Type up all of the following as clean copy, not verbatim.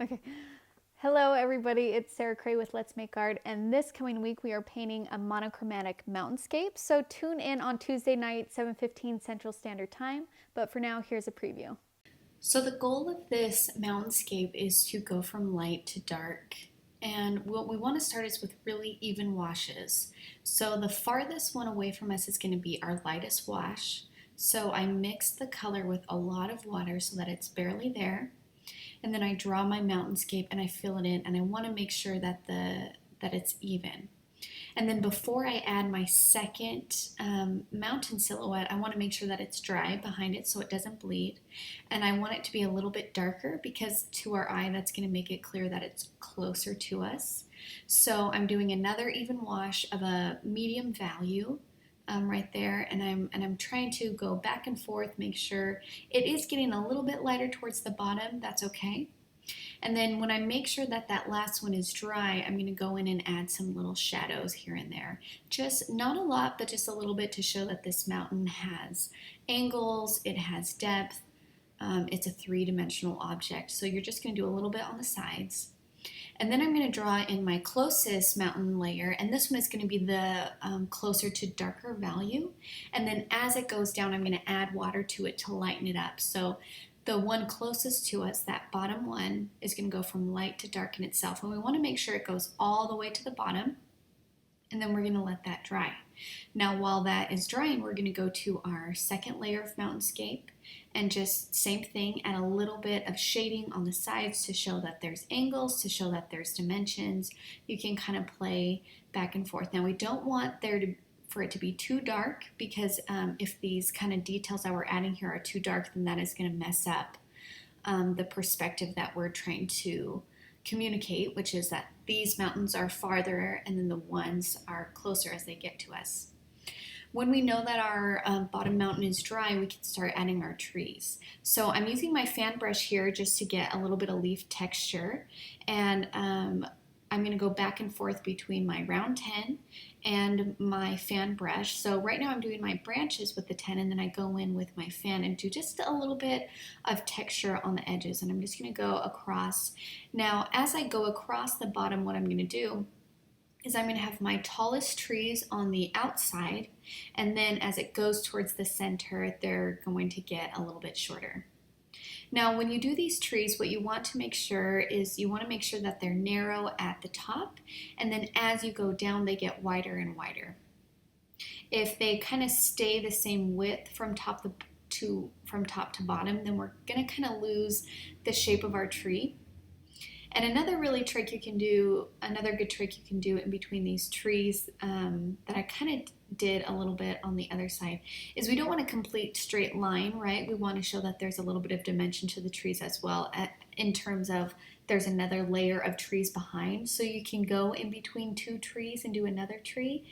Okay. Hello everybody, it's Sarah Cray with Let's Make Art, and this coming week we are painting a monochromatic mountainscape, so tune in on Tuesday night, 7:15 Central Standard Time, but for now, here's a preview. So the goal of this mountainscape is to go from light to dark, and what we want to start is with really even washes. So the farthest one away from us is going to be our lightest wash. So I mix the color with a lot of water so that it's barely there, and then I draw my mountainscape and I fill it in, and I want to make sure that it's even. And then before I add my second mountain silhouette, I want to make sure that it's dry behind it so it doesn't bleed. And I want it to be a little bit darker because to our eye, that's going to make it clear that it's closer to us. So I'm doing another even wash of a medium value right there, and I'm trying to go back and forth, make sure it is getting a little bit lighter towards the bottom. That's okay. And then when I make sure that that last one is dry, I'm going to go in and add some little shadows here and there. Just not a lot, but just a little bit to show that this mountain has angles, it has depth. It's a three-dimensional object. So you're just going to do a little bit on the sides. And then I'm going to draw in my closest mountain layer, and this one is going to be the closer to darker value. And then as it goes down, I'm going to add water to it to lighten it up. So the one closest to us, that bottom one, is going to go from light to dark in itself. And we want to make sure it goes all the way to the bottom, and then we're going to let that dry. Now while that is drying, we're going to go to our second layer of mountainscape and just same thing, add a little bit of shading on the sides to show that there's angles, to show that there's dimensions. You can kind of play back and forth. Now we don't want for it to be too dark, because if these kind of details that we're adding here are too dark, then that is going to mess up the perspective that we're trying to communicate, which is that these mountains are farther and then the ones are closer as they get to us. When we know that our bottom mountain is dry, we can start adding our trees. So I'm using my fan brush here just to get a little bit of leaf texture, and I'm going to go back and forth between my round 10 and my fan brush. So right now I'm doing my branches with the 10, and then I go in with my fan and do just a little bit of texture on the edges, and I'm just going to go across. Now as I go across the bottom, what I'm going to do is I'm going to have my tallest trees on the outside, and then as it goes towards the center, they're going to get a little bit shorter. Now when you do these trees, what you want to make sure is you want to make sure that they're narrow at the top, and then as you go down they get wider and wider. If they kind of stay the same width from top to bottom, then we're going to kind of lose the shape of our tree. And another good trick you can do in between these trees that I kind of did a little bit on the other side is we don't want a complete straight line, right? We want to show that there's a little bit of dimension to the trees as well, in terms of there's another layer of trees behind. So you can go in between two trees and do another tree.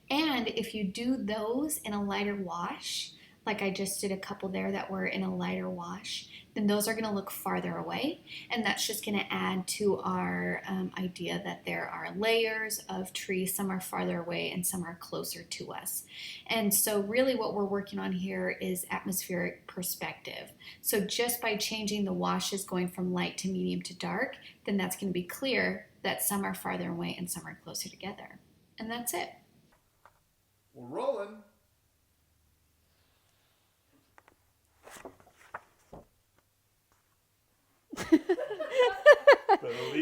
And if you do those in a lighter wash, like I just did a couple there that were in a lighter wash, then those are going to look farther away, and that's just going to add to our idea that there are layers of trees. Some are farther away and some are closer to us. And so really what we're working on here is atmospheric perspective. So just by changing the washes, going from light to medium to dark, then that's going to be clear that some are farther away and some are closer together. And that's it. We're rolling. Better leave.